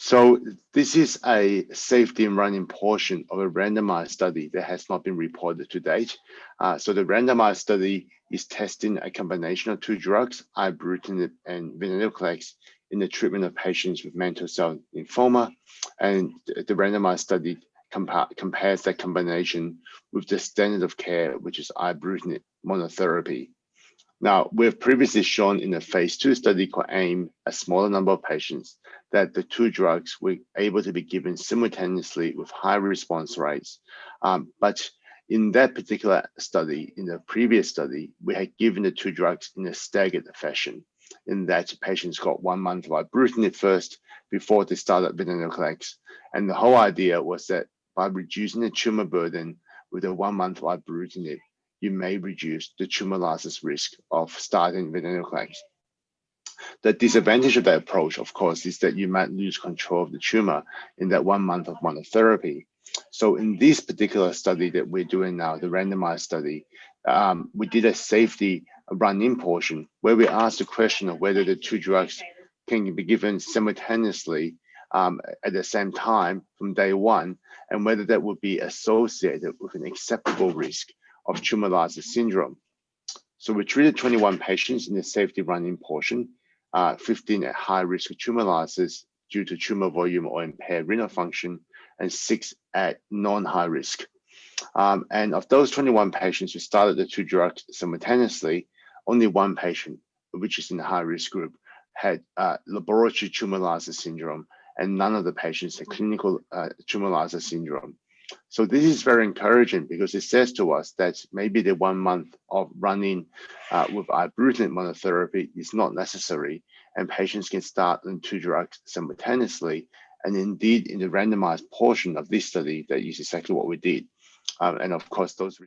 So this is a safety and run-in portion of a randomized study that has not been reported to date. So the randomized study is testing a combination of two drugs, ibrutinib and venetoclax, in the treatment of patients with mantle cell lymphoma. And the randomized study compares that combination with the standard of care, which is ibrutinib monotherapy. Now, we've previously shown in a phase 2 study called AIM, a smaller number of patients, that the two drugs were able to be given simultaneously with high response rates. But in that particular study, in the previous study, we had given the two drugs in a staggered fashion, in that patients got 1 month of ibrutinib first before they started venetoclax. And the whole idea was that by reducing the tumor burden with a 1 month of ibrutinib, you may reduce the tumor lysis risk of starting venetoclax. The disadvantage of that approach, of course, is that you might lose control of the tumor in that 1 month of monotherapy. So in this particular study that we're doing now, the randomized study, we did a safety run-in portion where we asked the question of whether the two drugs can be given simultaneously at the same time from day one, and whether that would be associated with an acceptable risk of tumor lysis syndrome. So we treated 21 patients in the safety run-in portion, 15 at high risk of tumor lysis due to tumor volume or impaired renal function, and 6 at non-high risk. And of those 21 patients who started the two drugs simultaneously, only one patient, which is in the high risk group, had laboratory tumor lysis syndrome, and none of the patients had clinical tumor lysis syndrome. So this is very encouraging because it says to us that maybe the 1 month of run-in with ibrutinib monotherapy is not necessary, and patients can start on two drugs simultaneously. And indeed, in the randomized portion of this study, that is exactly what we did. And of course, those